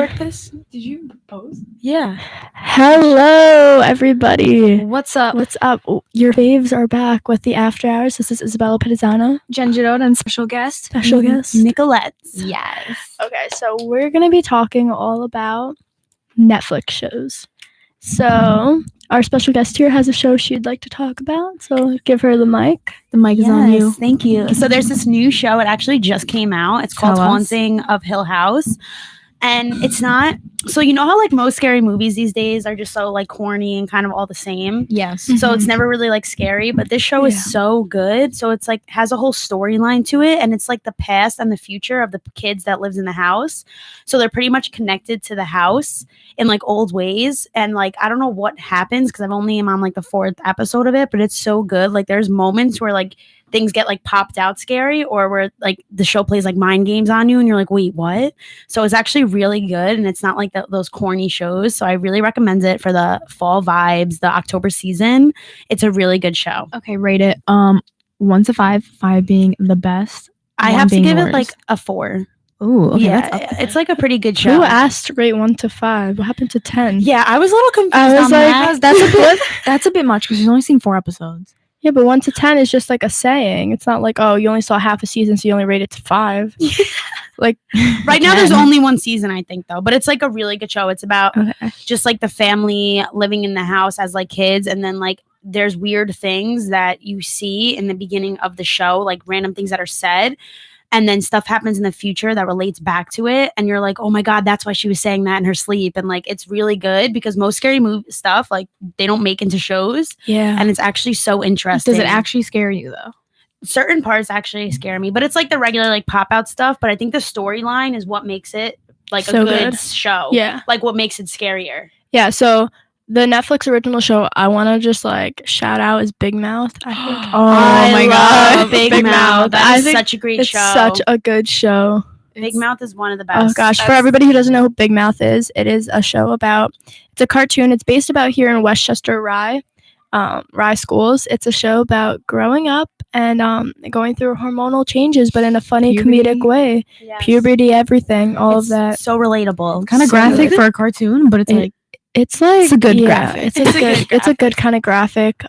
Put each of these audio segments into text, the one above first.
start this? Did you propose? Yeah. Hello, everybody. What's up? What's up? Your faves are back with the After Hours. This is Isabella Pitizano. Jen Girod and special guest. Nicolette. Yes. Okay, so we're going to be talking all about Netflix shows. So our special guest here has a show she'd like to talk about. So give her the mic. The mic is on you. Thank you. So there's this new show. It actually just came out. It's called Haunting of Hill House. And it's not, so you know how like most scary movies these days are just so like corny and kind of all the same? Yes. So it's never really like scary, but this show is so good. So it's like has a whole storyline to it, and it's like the past and the future of the kids that lives in the house. So they're pretty much connected to the house in like old ways. And like I don't know what happens because I've only am on like the 4th episode of it, but it's so good. Like there's moments where like things get like popped out scary, or where like the show plays like mind games on you and you're like, wait, what? So it's actually really good, and it's not like those corny shows. So I really recommend it for the fall vibes, the October season. It's a really good show. Okay, rate it 1 to 5, 5 being the best. I have to give it like a 4. Ooh, okay, yeah, it's like a pretty good show. Who asked to rate 1 to 5? What happened to 10? Yeah, I was a little confused. I was like, that's a bit much because she's only seen 4 episodes. Yeah, but 1 to 10 is just like a saying. It's not like, oh, you only saw half a season, so you only rate it to 5. Like right now, there's only 1 season, I think, though. But it's like a really good show. It's about just like the family living in the house as like kids, and then like there's weird things that you see in the beginning of the show, like random things that are said. And then stuff happens in the future that relates back to it. And you're like, oh my God, that's why she was saying that in her sleep. And like, it's really good because most scary movie stuff, like they don't make into shows. Yeah. And it's actually so interesting. Does it actually scare you though? Certain parts actually scare me, but it's like the regular like pop out stuff. But I think the storyline is what makes it like so a good show. Yeah. Like what makes it scarier. Yeah. So the Netflix original show I want to just like shout out is Big Mouth. I think. Oh my God, Big Mouth. That is such a great show. It's such a good show. Big Mouth is one of the best. Oh gosh, for everybody who doesn't know who Big Mouth is, it is a show about. It's a cartoon. It's based about here in Westchester, Rye schools. It's a show about growing up and going through hormonal changes, but in a funny comedic way. Yes. Puberty, everything, all of that. So relatable. Kind of graphic for a cartoon, but it's like it's a good graphic. It's a good kind of graphic.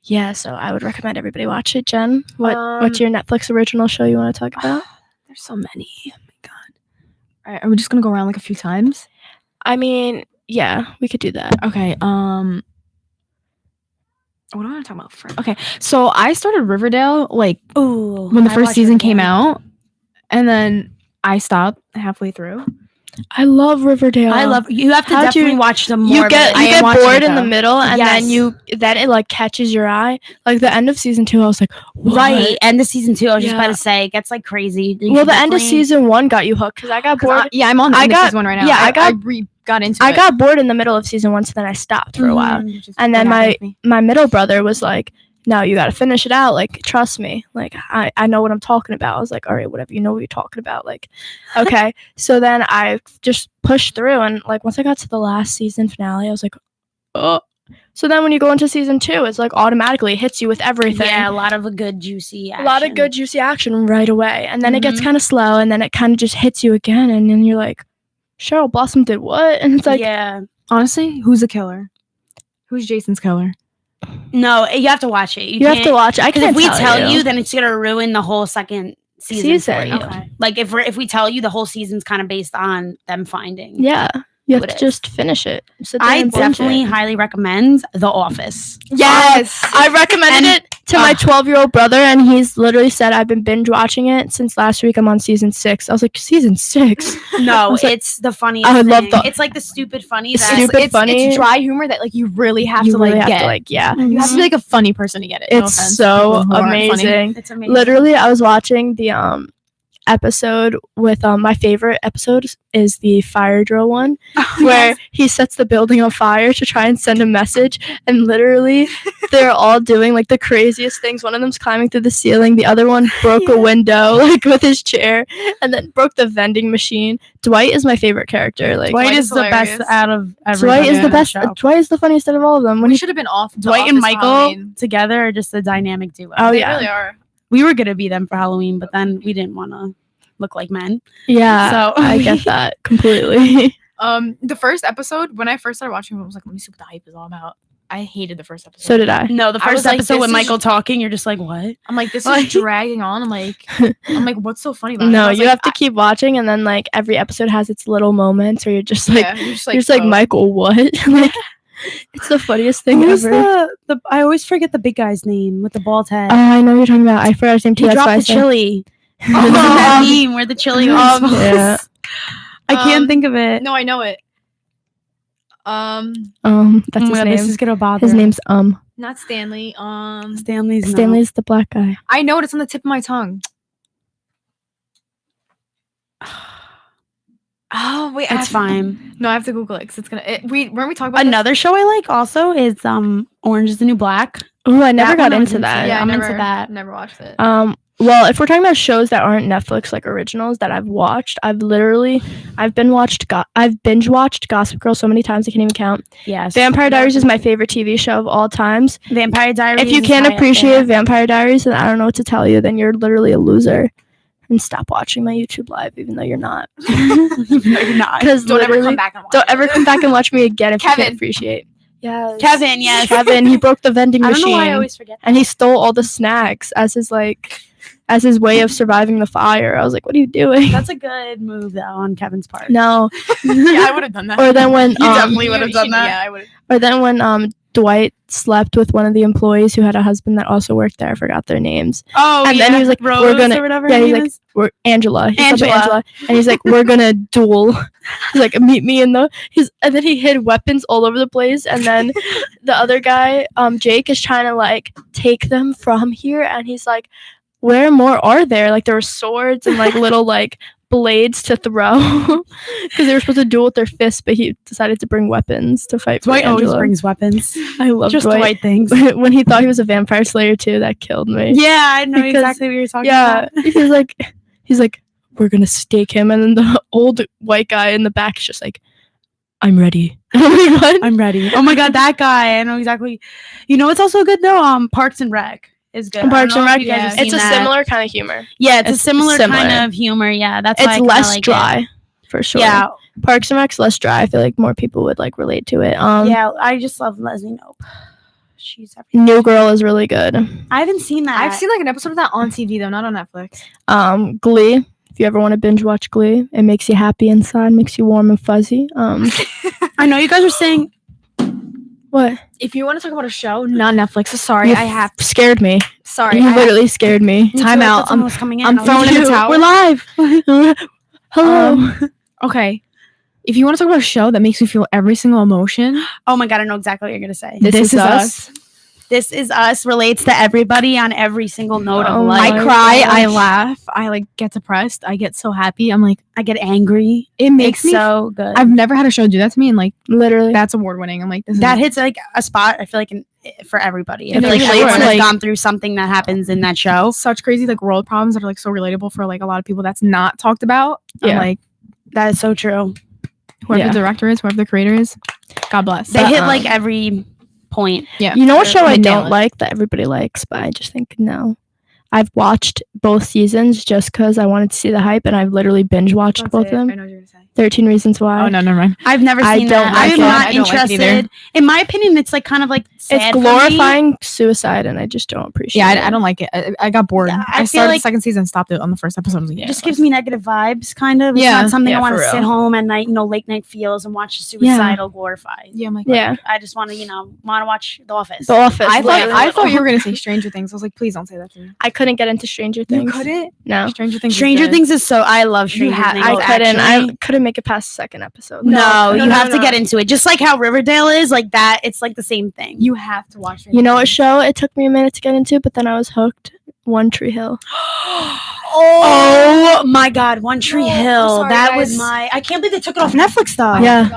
Yeah, so I would recommend everybody watch it. Jen, what's your Netflix original show you want to talk about? There's so many. Oh my God. All right, are we just gonna go around like a few times? I mean, yeah, we could do that. Okay. What do I want to talk about first? Okay, so I started Riverdale like when the first season came out, and then I stopped halfway through. I love Riverdale. You have to definitely watch them more. You get bored in the middle, and then it like catches your eye. Like the end of season 2, I was like, what? Right. End of season 2, I was just about to say, it gets like crazy. Well, the end of season 1 got you hooked because I got bored. I'm on the end of season 1 right now. Yeah, I got into it. I got bored in the middle of season 1, so then I stopped for a while. And then my middle brother was like, no, you got to finish it out. Like, trust me. Like, I know what I'm talking about. I was like, all right, whatever. You know what you're talking about. Like, okay. So then I just pushed through. And, like, once I got to the last season finale, I was like, oh. So then when you go into season 2, it's, like, automatically hits you with everything. Yeah, a lot of good, juicy action. A lot of good, juicy action right away. And then it gets kind of slow. And then it kind of just hits you again. And then you're like, Cheryl Blossom did what? And it's like. Yeah. Honestly, who's the killer? Who's Jason's killer? No, you have to watch it. You have to watch it. Because if we tell you, then it's gonna ruin the whole second season for you. Okay. Like if we tell you, the whole season's kind of based on them finding. Yeah. You have to just finish it. I definitely highly recommend The Office. Yes. I recommended it to my 12-year-old brother, and he's literally said I've been binge watching it since last week. I'm on season 6. I was like, season 6? No, it's the funniest thing. It's like the stupid funny. It's dry humor that like you really have to get. Yeah. You have to be like a funny person to get it. It's so amazing. It's amazing. Literally, I was watching the episode with my favorite episode is the fire drill one where he sets the building on fire to try and send a message, and literally they're all doing like the craziest things. One of them's climbing through the ceiling, the other one broke a window like with his chair, and then broke the vending machine. Dwight is my favorite character. Like Dwight is the best out of everybody. Dwight is the best. Dwight is the funniest out of all of them. We should have been off. Dwight and Michael together are just a dynamic duo. Oh, they really are. We were gonna be them for Halloween, but then we didn't want to. look like men. Yeah, So I get that completely. The first episode, when I first started watching it, I was like, let me see what the hype is all about. I hated the first episode. So did I. No, the I was first like, episode this with is- Michael talking, you're just like, what? I'm like, this Like- is dragging on. I'm like, what's so funny about it? No, I was you like, have to keep watching, and then like every episode has its little moments where you're just like, yeah, you're just you're just like oh. Michael, what? Like, it's the funniest thing Who's ever. the I always forget the big guy's name with the bald head. Oh, I know what you're talking about. I forgot his name too. he That's why dropped I the said- chili. Oh, Isn't that meme where the chili was? Yeah. I can't think of it. No, I know it. That's Oh his my God, name. this is gonna bother. His name's Not Stanley. Stanley's. no. Stanley's the black guy. I know it. It's on the tip of my tongue. Oh wait, It's fine. No, I have to Google it because it's gonna. Weren't we talking about Another show I like also is Orange is the New Black. Oh, I never That got one I was into into. that. Yeah, I'm I into never, that. Never watched it. Well, if we're talking about shows that aren't Netflix like originals that I've watched, I've binge watched Gossip Girl so many times I can't even count. Yes. Vampire Diaries is my favorite TV show of all times. Vampire Diaries. If you is can't high up appreciate there. Vampire Diaries, then I don't know what to tell you. Then you're literally a loser. And stop watching my YouTube live, even though you're not. No, you're not. Because Don't ever literally, come back and watch. don't ever come back and watch me again if you Kevin. can't appreciate. Yes. Kevin, yes. Kevin, he broke the vending I don't machine. know why I always forget. And he stole all the snacks as his way of surviving the fire. I was like, what are you doing? That's a good move though on Kevin's part. No. Yeah, I would have done that. Or then when You definitely would've done that. Yeah, I would. or then when Dwight slept with one of the employees who had a husband that also worked there. I forgot their names. Oh, And then he was like, Rose we're gonna- or whatever. yeah, her he's name like, is. We're Angela. He slept with Angela. Angela. And he's like, we're gonna duel. He's like, meet me in the and then he hid weapons all over the place. And then the other guy, Jake, is trying to like take them from here, and he's like, where more are there? Like there were swords and like little like blades to throw because they were supposed to duel with their fists, but he decided to bring weapons to fight for Dwight always Angela. brings weapons. I love Just Dwight. Dwight things. When he thought he was a vampire slayer too, that killed me. Yeah, I know Because- exactly what you're talking Yeah, about. he's like, we're gonna stake him, and then the old white guy in the back is just like, I'm ready. I'm like, what? I'm ready. Oh my God, that guy. I know exactly. You know what's also good though? Parks and Rec is good. I don't Parks and know if Rec. you guys have It's seen a that. similar kind of humor. Yeah, it's a it's similar similar. kind of humor. Yeah, that's why I It's kinda less like it. dry, for sure. Yeah, Parks and Rec's less dry. I feel like more people would like relate to it. yeah. I just love Leslie Knope. She's everything. New Girl is really good. I haven't seen that. I've seen like an episode of that on TV though, not on Netflix. Glee. If you ever want to binge watch Glee, it makes you happy inside, makes you warm and fuzzy. I know you guys are saying. What? If you want to talk about a show, not Netflix. Sorry, You I have. Scared me. Sorry, You I literally scared me. Me too, Time I out. thought someone was coming in. I'm I was throwing like, in the towel. We're live. Hello. Okay. If you want to talk about a show that makes me feel every single emotion, Oh my God, I know exactly what you're gonna say. This Is Us. This Is Us relates to everybody on every single note Oh of my life. I cry, I gosh. laugh, I like get depressed, I get so happy. I'm like, I get angry. it makes It's me. so good. I've never had a show do that to me, and like Literally. that's award winning. I'm like, this that is hits like a spot. I feel like for everybody. I And feel like for everyone sure. has Like- gone through something that happens in that show. such crazy like world problems that are like so relatable for like a lot of people that's not talked about. I'm Yeah. like, That is so true. whoever Yeah. the director is, whoever the creator is, God bless. They But, hit like every point. Yeah. You know what show I They nail don't it. like that everybody likes, but I just think no. I've watched both seasons just because I wanted to see the hype, and I've literally binge watched both of them. know what you're gonna say. 13 Reasons Why. Oh no, never mind. I've never I seen don't that. like I'm it. not I don't like it either. interested. In my opinion, it's like kind of like sad It's for me. glorifying suicide, and I just don't appreciate Yeah, it. I don't like it. I got bored. Yeah, I I feel started like- the second season, stopped it on the first episode. I was like, It yeah, just gives me negative vibes, kind of. It's Yeah. not something Yeah, I want for to sit real. home at night, late night feels and watch the suicidal glorified. Yeah, I'm like, Yeah. I just want to, want to watch The Office. The Office. I literally. thought you were gonna say Stranger Things. I was like, please don't say that to me. I couldn't get into Stranger Things. couldn't. No. Stranger Things. is Stranger good. Things is so. I love Stranger Things. I couldn't. actually. I couldn't make it past the second episode. No, you no, have to no. get into it. Just like how Riverdale is, like that. It's like the same thing. You have to watch. You know what show it took me a minute to get into, but then I was hooked? One Tree Hill. Oh my God, One Tree No, I'm Hill. sorry, That guys. was my. I can't believe they took it off Netflix though. Yeah.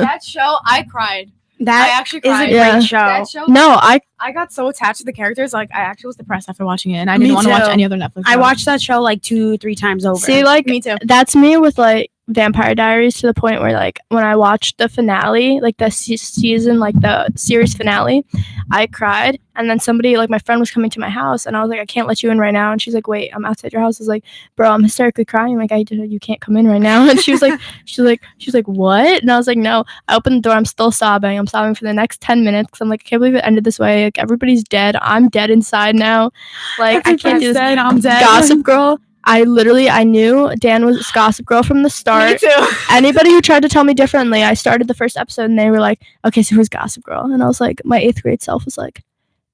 that show, I cried. I that actually is a cried. great Yeah. show. That show, No, I got so attached to the characters. Like, I actually was depressed after watching it, and I Me didn't want to watch too. any other Netflix. I show. watched that show like 2-3 times over. see, like, Me too. that's me with like Vampire Diaries to the point where like when I watched the finale, like the season, like the series finale, I cried. And then somebody, like my friend, was coming to my house, and I was like, I can't let you in right now. And she's like, wait, I'm outside your house. I was like, bro, I'm hysterically crying. Like, you can't come in right now. And she was like, what? And I was like, no. I opened the door. I'm still sobbing. I'm sobbing for the next 10 minutes because I'm like, I can't believe it ended this way. Like, everybody's dead. I'm dead inside now. Like, I can't do this. Dead, I'm dead. Gossip Girl. I knew Dan was Gossip Girl from the start. Me too. Anybody who tried to tell me differently, I started the first episode and they were like, okay, so who's Gossip Girl? And I was like, my 8th grade self was like,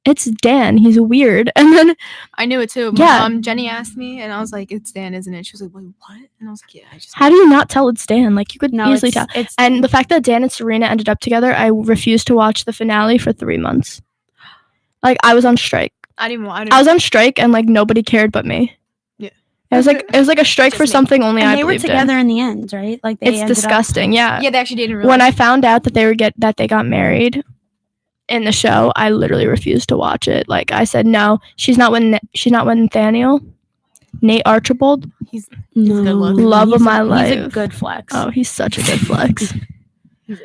it's Dan. He's weird. And then I knew it too. Yeah. Jenny asked me, and I was like, it's Dan, isn't it? She was like, wait, what? And I was like, yeah, I just. how do you not tell it's Dan? Like, you could easily tell. It's And the fact that Dan and Serena ended up together, I refused to watch the finale for 3 months. Like, I was on strike. I didn't want. I was on strike and like nobody cared but me. Yeah. It was like a strike Just for me. something only and I they were believed in. together in the end, right? Like they It's ended up- disgusting. Yeah. Yeah, they actually didn't realize. When I found out that they got married in the show, I literally refused to watch it. Like, I said, no, she's not with Nathaniel. Nate Archibald, he's No, good look. Love of my He's a life. good flex. oh, he's such a good flex. yeah,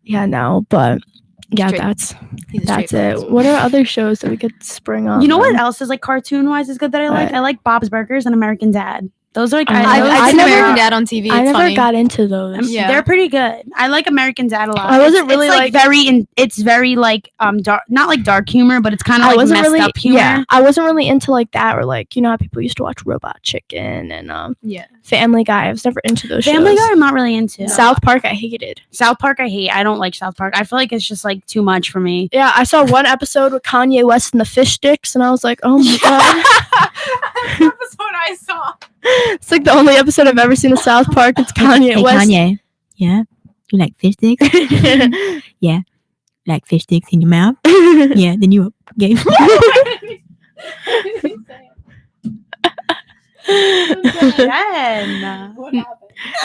Yeah, no, but yeah, Straight- that's he's a straight flex. it. What are other shows that we could spring on? You know what then? else is like cartoon wise is good that I like? What? I like Bob's Burgers and American Dad. Those are like I've seen never- American Dad on TV. It's I never funny. got into those. Yeah. They're pretty good. I like American Dad a lot. I wasn't It's really, like- it's very like dark, not like dark humor, but it's kind of I like wasn't messed really, up humor. yeah, I wasn't really into like that, or like, you know how people used to watch Robot Chicken and Yeah. Family Guy. I was never into those Family shows. Guy, I'm not really into. South Park, I hated. South Park, I hate. I don't like South Park. I feel like it's just like too much for me. Yeah, I saw one episode with Kanye West and the fish sticks, and I was like, oh my god. That's what I saw. It's like the only episode I've ever seen of South Park. It's Kanye Hey, West. Kanye. Yeah? You like fish sticks? Like fish sticks in your mouth? Yeah, then you gay. Jen.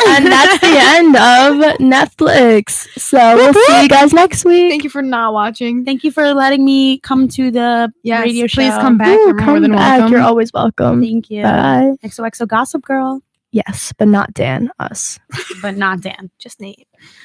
And that's the end of Netflix. So we'll see you guys next week. Thank you for not watching. Thank you for letting me come to the Yes, radio show. please come back. Ooh, You're more come than back. welcome. You're always welcome. Thank you. Bye. XOXO Gossip Girl, Yes, but not Dan. Us. but not Dan. Just Nate.